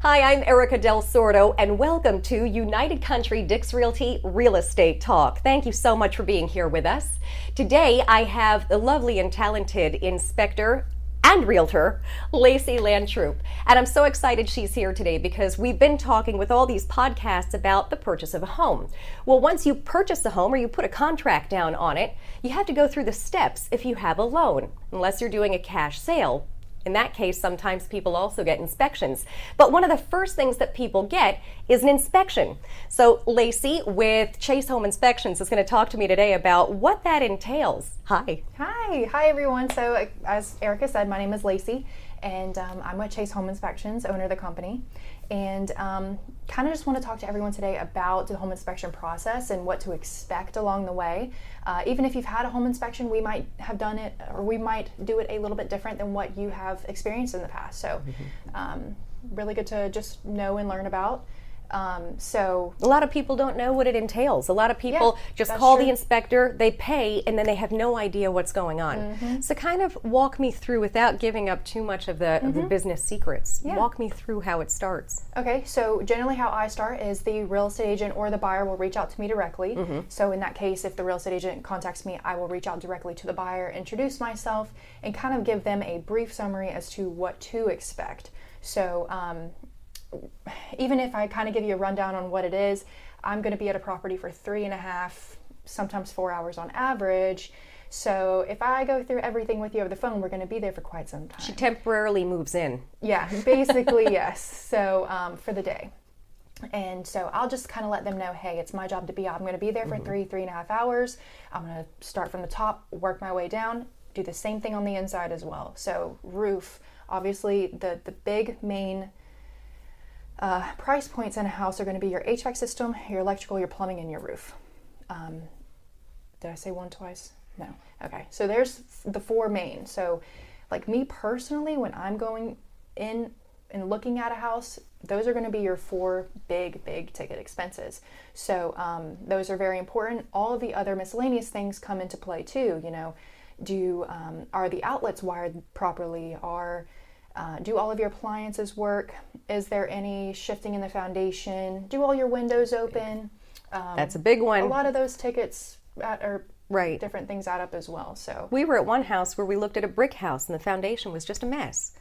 Hi, I'm Erica Del Sordo, and welcome to United Country Dicks Realty Real Estate Talk. Thank you so much for being here with us. Today, I have the lovely and talented inspector and realtor, Lacie Lantroop. And I'm so excited she's here today because we've been talking with all these podcasts about the purchase of a home. Well, once you purchase a home or you put a contract down on it, you have to go through the steps if you have a loan, unless you're doing a cash sale. In that case, sometimes people also get inspections. But one of the first things that people get is an inspection. So Lacie with Chase Home Inspections is going to talk to me today about what that entails. Hi. Hi everyone. So as Erica said, my name is Lacie, and I'm with Chase Home Inspections, owner of the company. And kind of just want to talk to everyone today about the home inspection process and what to expect along the way. Even if you've had a home inspection, we might have done it, or we might do it a little bit different than what you have experienced in the past. So really good to just know and learn about. So a lot of people don't know what it entails. A lot of people just call the inspector, they pay, and then they have no idea what's going on. So kind of walk me through, without giving up too much of the business secrets, walk me through how it starts. Okay, so generally how I start is the real estate agent or the buyer will reach out to me directly. So in that case, if the real estate agent contacts me, I will reach out directly to the buyer, introduce myself, and kind of give them a brief summary as to what to expect. So even if I kind of give you a rundown on what it is, I'm going to be at a property for 3.5, sometimes 4 hours on average. So if I go through everything with you over the phone, we're going to be there for quite some time. She temporarily moves in. Yeah, basically, yes. So for the day. And so I'll just kind of let them know, hey, it's my job to be, I'm going to be there for 3.5 hours. I'm going to start from the top, work my way down, do the same thing on the inside as well. So roof, obviously the big main price points in a house are going to be your HVAC system, your electrical, your plumbing, and your roof. Did I say one twice? No. Okay. So there's the four main. So like me personally, when I'm going in and looking at a house, those are going to be your four big ticket expenses. So those are very important. All of the other miscellaneous things come into play too. You know, are the outlets wired properly? Do all of your appliances work? Is there any shifting in the foundation? Do all your windows open? That's a big one. A lot of those tickets different things add up as well. So we were at one house where we looked at a brick house and the foundation was just a mess.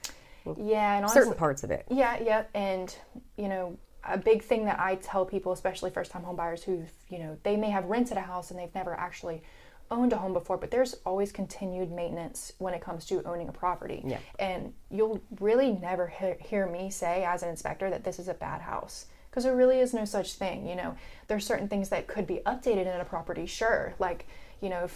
Yeah, and honestly, certain parts of it. Yeah, and you know, a big thing that I tell people, especially first-time home buyers who, you know, they may have rented a house and they've never actually owned a home before, but there's always continued maintenance when it comes to owning a property. Yeah. And you'll really never hear me say as an inspector that this is a bad house, because there really is no such thing. You know, there's certain things that could be updated in a property, sure. Like, you know,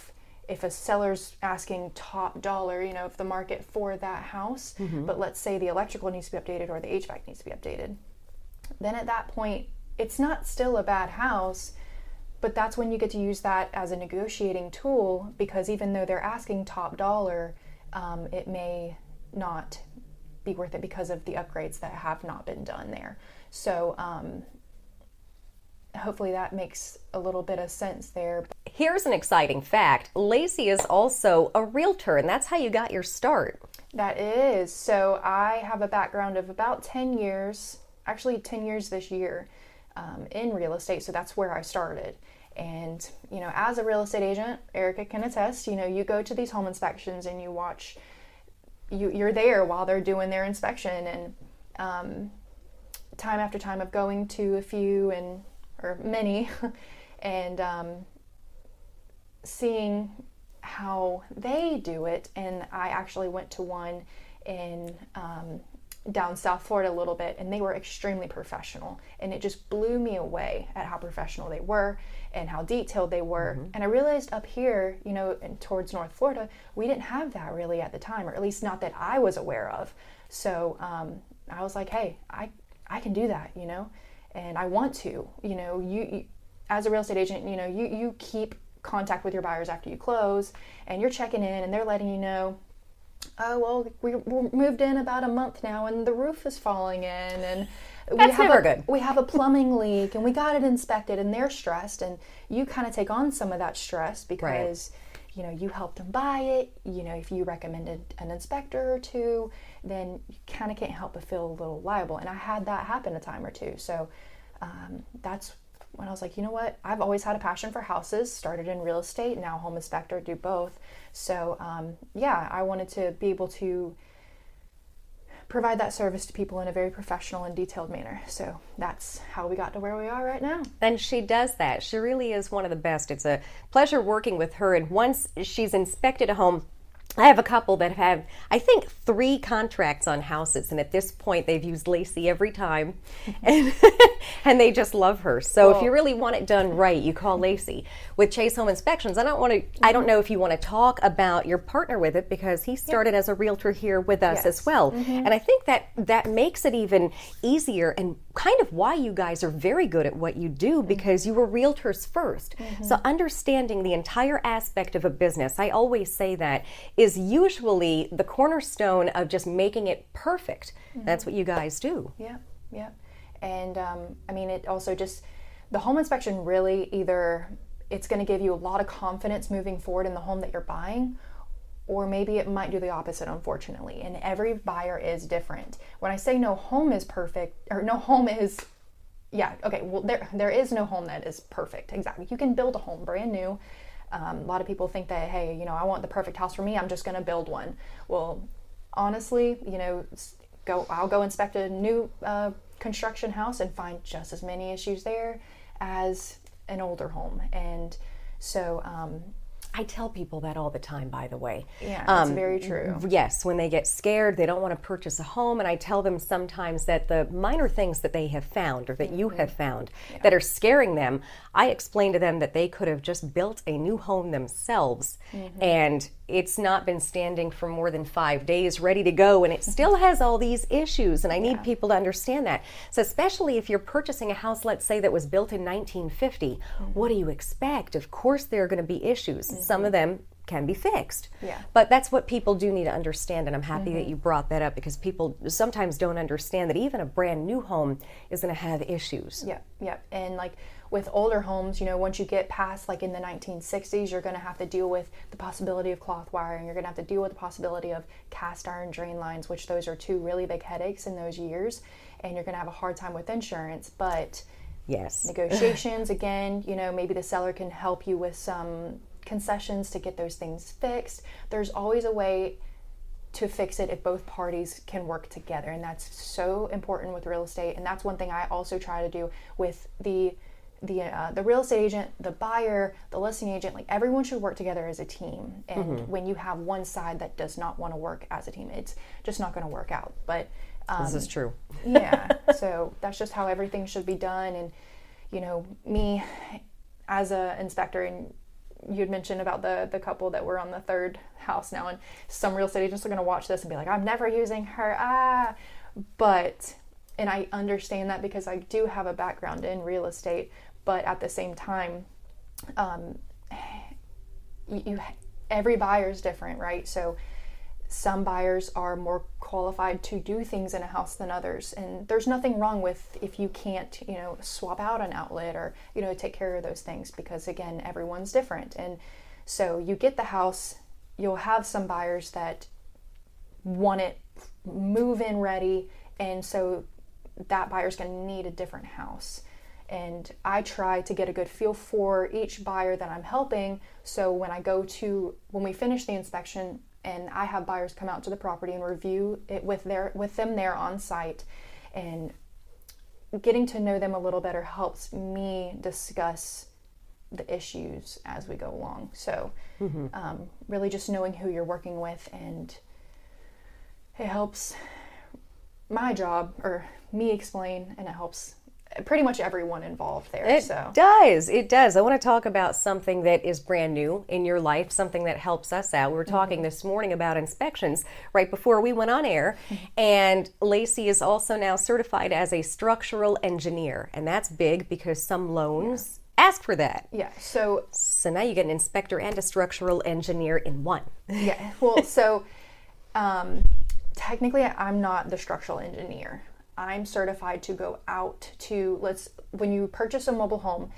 if a seller's asking top dollar, you know, if the market for that house, but let's say the electrical needs to be updated or the HVAC needs to be updated, then at that point, it's not still a bad house. But that's when you get to use that as a negotiating tool, because even though they're asking top dollar, it may not be worth it because of the upgrades that have not been done there. So hopefully that makes a little bit of sense there. Here's an exciting fact. Lacie is also a realtor, and that's how you got your start. That is. So I have a background of about 10 years, actually 10 years this year, in real estate. So that's where I started. And, you know, as a real estate agent, Erica can attest, you know, you go to these home inspections and you watch, you're there while they're doing their inspection. And time after time of going to a few or many and seeing how they do it. And I actually went to one in down South Florida a little bit, and they were extremely professional, and it just blew me away at how professional they were and how detailed they were. And I realized up here, you know, towards North Florida, we didn't have that really at the time, or at least not that I was aware of. So I was like, hey, I can do that, you know, and I want to. You know, you as a real estate agent, you know, you keep contact with your buyers after you close, and you're checking in, and they're letting you know, oh, well, we moved in about a month now and the roof is falling in, and That's never good. We have a plumbing leak and we got it inspected, and they're stressed, and you kind of take on some of that stress because you helped them buy it, if you recommended an inspector or two, then you kind of can't help but feel a little liable. And I had that happen a time or two. So that's when I was like, you know what? I've always had a passion for houses, started in real estate, now home inspector, do both. So I wanted to be able to provide that service to people in a very professional and detailed manner. So that's how we got to where we are right now. And she does that. She really is one of the best. It's a pleasure working with her. And once she's inspected a home, I have a couple that have, I think, 3 contracts on houses, and at this point they've used Lacie every time, and they just love her. So if you really want it done right, you call Lacie. With Chase Home Inspections, I don't know if you want to talk about your partner with it, because he started as a realtor here with us as well, and I think that makes it even easier, and kind of why you guys are very good at what you do, because you were realtors first. So understanding the entire aspect of a business, I always say that, is usually the cornerstone of just making it perfect. That's what you guys do. Yeah. And it also just, the home inspection really either, it's going to give you a lot of confidence moving forward in the home that you're buying, or maybe it might do the opposite, unfortunately. And every buyer is different. When I say no home is perfect, or no home is, there is no home that is perfect. Exactly. You can build a home brand new. A lot of people think that, hey, I want the perfect house for me, I'm just going to build one. Well, honestly, I'll go inspect a new construction house and find just as many issues there as an older home. And so I tell people that all the time, by the way. Yeah, that's very true. Yes, when they get scared, they don't want to purchase a home, and I tell them sometimes that the minor things that they have found, or that you have found, that are scaring them, I explain to them that they could have just built a new home themselves, and it's not been standing for more than 5 days, ready to go, and it still has all these issues, and I need people to understand that. So especially if you're purchasing a house, let's say, that was built in 1950, what do you expect? Of course there are going to be issues. Some of them can be fixed. But that's what people do need to understand, and I'm happy that you brought that up, because people sometimes don't understand that even a brand new home is going to have issues. Yep. And like with older homes, once you get past like in the 1960s, you're going to have to deal with the possibility of cloth wiring. You're going to have to deal with the possibility of cast iron drain lines, which those are 2 really big headaches in those years, and you're going to have a hard time with insurance. But negotiations, again, maybe the seller can help you with some concessions to get those things fixed. There's always a way to fix it if both parties can work together, and that's so important with real estate. And that's one thing I also try to do with the real estate agent, the buyer, the listing agent. Like, everyone should work together as a team, and when you have one side that does not want to work as a team, it's just not going to work out. But this is true. So that's just how everything should be done. And me as a inspector, and you'd mentioned about the couple that were on the 3rd house now, and some real estate agents are going to watch this and be like, I'm never using her. And I understand that, because I do have a background in real estate, but at the same time, every buyer is different, right? So some buyers are more qualified to do things in a house than others, and there's nothing wrong with if you can't, swap out an outlet or, take care of those things, because again, everyone's different. And so you get the house, you'll have some buyers that want it move-in ready, and so that buyer's going to need a different house. And I try to get a good feel for each buyer that I'm helping, so when we finish the inspection, and I have buyers come out to the property and review it with them there on site, and getting to know them a little better helps me discuss the issues as we go along. So really just knowing who you're working with, and it helps my job, or me explain, and it helps pretty much everyone involved there. It does. I want to talk about something that is brand new in your life, something that helps us out. We were talking this morning about inspections right before we went on air, and Lacie is also now certified as a structural engineer, and that's big because some loans ask for that. So now you get an inspector and a structural engineer in one. Well, so technically I'm not the structural engineer. I'm certified to go out to, when you purchase a mobile home,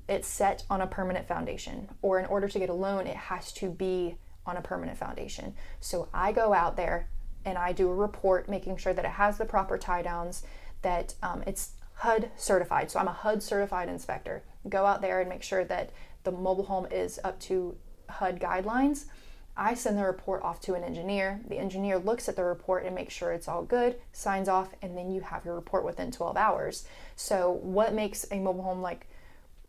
it's set on a permanent foundation, or in order to get a loan, it has to be on a permanent foundation. So I go out there and I do a report making sure that it has the proper tie downs, that it's HUD certified. So I'm a HUD certified inspector. Go out there and make sure that the mobile home is up to HUD guidelines. I send the report off to an engineer. The engineer looks at the report and makes sure it's all good, signs off, and then you have your report within 12 hours. So what makes a mobile home like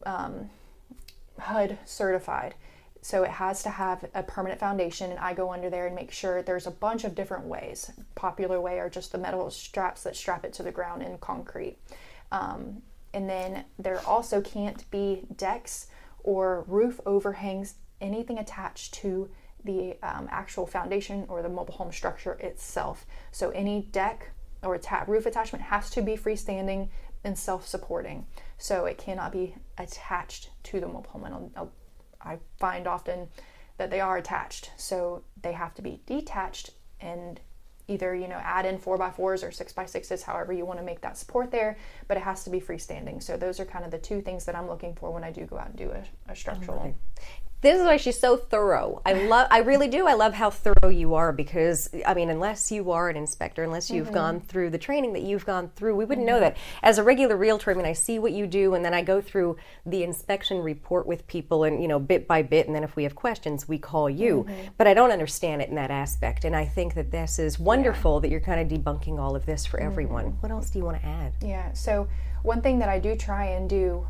HUD certified? So it has to have a permanent foundation, and I go under there and make sure there's a bunch of different ways. Popular way are just the metal straps that strap it to the ground in concrete. And then there also can't be decks or roof overhangs, anything attached to the actual foundation or the mobile home structure itself. So any deck or roof attachment has to be freestanding and self-supporting. So it cannot be attached to the mobile home. And I find often that they are attached, so they have to be detached and either, add in 4x4s or 6x6s, however you want to make that support there, but it has to be freestanding. So those are kind of the two things that I'm looking for when I do go out and do a structural. Okay. This is why she's so thorough. I really do. I love how thorough you are, because, unless you are an inspector, unless you've gone through the training that you've gone through, we wouldn't know that. As a regular realtor, I see what you do, and then I go through the inspection report with people and, bit by bit, and then if we have questions, we call you. But I don't understand it in that aspect, and I think that this is wonderful that you're kind of debunking all of this for everyone. What else do you want to add? Yeah, so one thing that I do try and do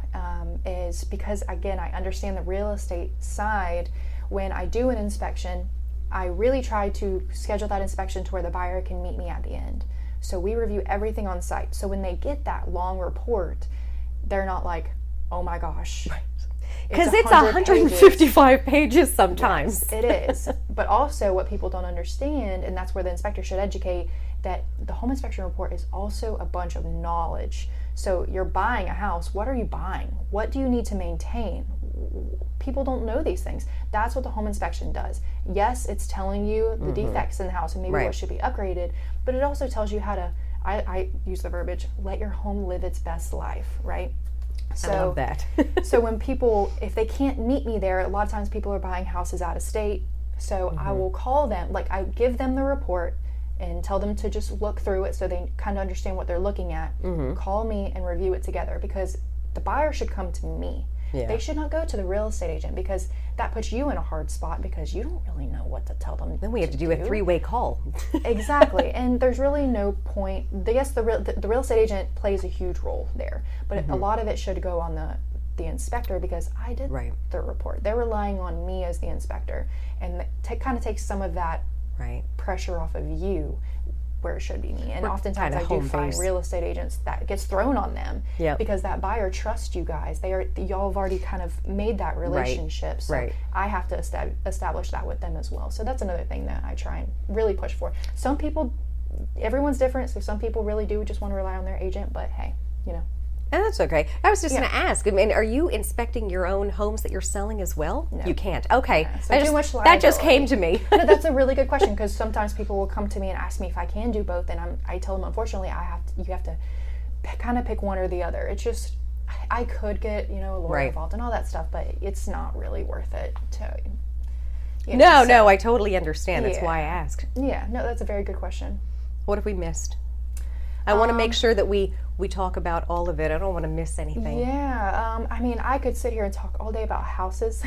is, because again, I understand the real estate side, when I do an inspection, I really try to schedule that inspection to where the buyer can meet me at the end. So we review everything on site. So when they get that long report, they're not like, oh my gosh. Because it's 155 pages sometimes. Yes, it is. But also what people don't understand, and that's where the inspector should educate, that the home inspection report is also a bunch of knowledge. So you're buying a house. What are you buying? What do you need to maintain? People don't know these things. That's what the home inspection does. Yes, it's telling you the defects in the house and maybe what should be upgraded, but it also tells you how to, I use the verbiage, let your home live its best life, right? So, I love that. So when people, if they can't meet me there, a lot of times people are buying houses out of state. So I will call them, I give them the report and tell them to just look through it so they kind of understand what they're looking at. Call me and review it together, because the buyer should come to me. Yeah. They should not go to the real estate agent, because that puts you in a hard spot, because you don't really know what to tell them. Then we have to do a three-way call. Exactly, and there's really no point. Yes, the real estate agent plays a huge role there, but a lot of it should go on the inspector, because I did the report. They're relying on me as the inspector, and kind of takes some of that pressure off of you, where it should be me. And oftentimes I do find real estate agents that gets thrown on them because that buyer trusts you guys. Y'all have already kind of made that relationship. So I have to establish that with them as well. So that's another thing that I try and really push for. Some people, everyone's different, so some people really do just want to rely on their agent, but hey, And that's okay. I was just going to ask, are you inspecting your own homes that you're selling as well? No. You can't. Okay. Yeah, so too much that just came to me. No, that's a really good question, because sometimes people will come to me and ask me if I can do both, and I tell them, unfortunately, you have to kind of pick one or the other. It's just, I could get, a lawyer involved and all that stuff, but it's not really worth it to, No, I totally understand. That's why I asked. Yeah, no, that's a very good question. What have we missed? I want to make sure that we talk about all of it. I don't want to miss anything. Yeah, I could sit here and talk all day about houses.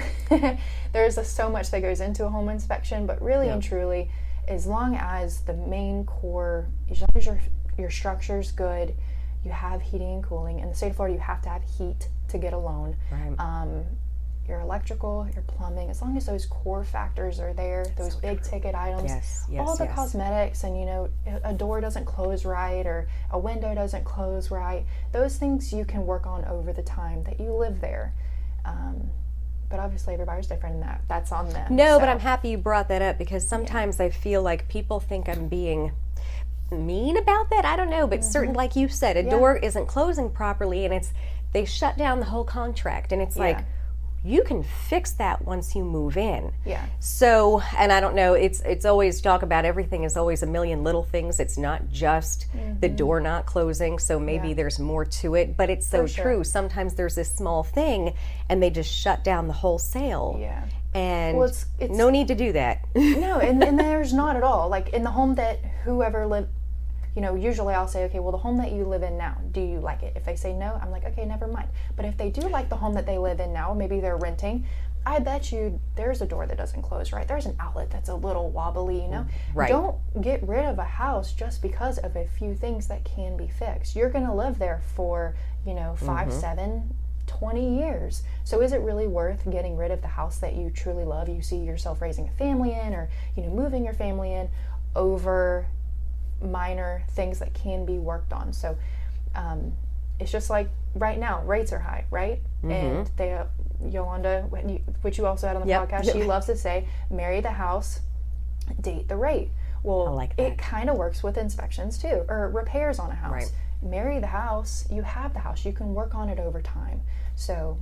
There's so much that goes into a home inspection, but really and truly, as long as the main core, as long as your structure's good, you have heating and cooling. In the state of Florida, you have to have heat to get a loan. Right. Your electrical, your plumbing, as long as those core factors are there, those big ticket items, all the cosmetics, and a door doesn't close right or a window doesn't close right, those things you can work on over the time that you live there. But obviously everybody's different, and that's on them. No, but I'm happy you brought that up, because sometimes I feel like people think I'm being mean about that. I don't know, but certain, like you said, a door isn't closing properly, and they shut down the whole contract, and it's like, you can fix that once you move in. Yeah. So, and I don't know, it's always talk about everything is always a million little things. It's not just the door not closing, so maybe there's more to it, but it's so true. Sometimes there's this small thing and they just shut down the whole sale. Yeah. And Well, it's no need to do that. no, and there's not at all. Like in the home that whoever lived, usually I'll say, okay, well, the home that you live in now, do you like it? If they say no, I'm like, okay, never mind. But if they do like the home that they live in now, maybe they're renting, I bet you there's a door that doesn't close, right? There's an outlet that's a little wobbly, Right. Don't get rid of a house just because of a few things that can be fixed. You're going to live there for, 5, 7, 20 years. So is it really worth getting rid of the house that you truly love, you see yourself raising a family in, or, moving your family in, over minor things that can be worked on? So it's just like right now, rates are high, right? And they, Yolanda, which you also had on the podcast, she loves to say, marry the house, date the rate. Well, I like that. It kind of works with inspections too, or repairs on a house. Right. Marry the house, you have the house, you can work on it over time. So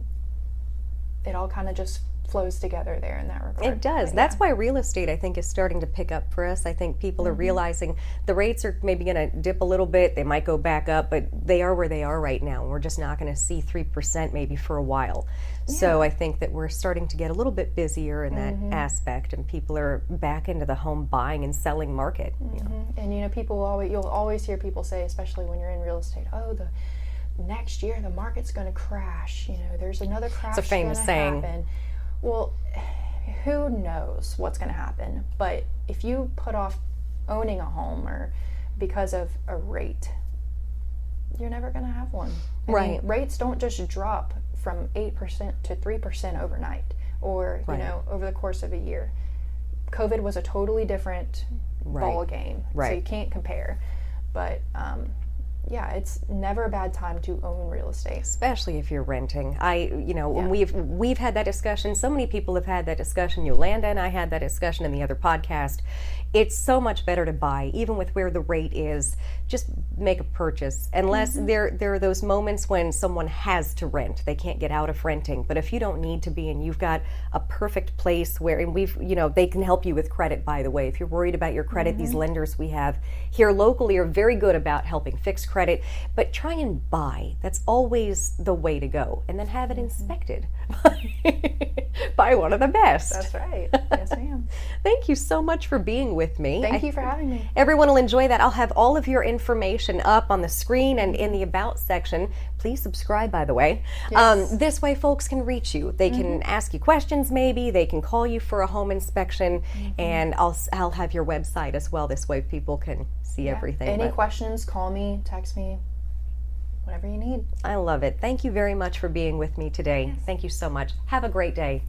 it all kind of just flows together there in that regard. It does. That's why real estate, I think, is starting to pick up for us. I think people are realizing the rates are maybe going to dip a little bit. They might go back up, but they are where they are right now. We're just not going to see 3% maybe for a while. So I think that we're starting to get a little bit busier in that aspect, and people are back into the home buying and selling market. And you'll always hear people say, especially when you're in real estate, oh, the next year the market's going to crash. There's another crash. It's a famous saying. Happen. Well, who knows what's going to happen? But if you put off owning a home or because of a rate, you're never going to have one. Right. Rates don't just drop from 8% to 3% overnight, or over the course of a year. COVID was a totally different ball game, so you can't compare. But it's never a bad time to own real estate, especially if you're renting. When we've had that discussion. So many people have had that discussion. Yolanda and I had that discussion in the other podcast. It's so much better to buy, even with where the rate is. Just make a purchase, unless there are those moments when someone has to rent. They can't get out of renting. But if you don't need to be, and you've got a perfect place where, and they can help you with credit, by the way. If you're worried about your credit, these lenders we have here locally are very good about helping fix credit. But try and buy. That's always the way to go. And then have it inspected by one of the best. That's right. Yes, ma'am. Thank you so much for being with me. Thank you for having me. Everyone will enjoy that. I'll have all of your information up on the screen and in the About section. Please subscribe, by the way. Yes. This way folks can reach you. They can ask you questions maybe. They can call you for a home inspection. And I'll have your website as well. This way people can see everything. Any questions, call me, text me, whatever you need. I love it. Thank you very much for being with me today. Yes. Thank you so much. Have a great day.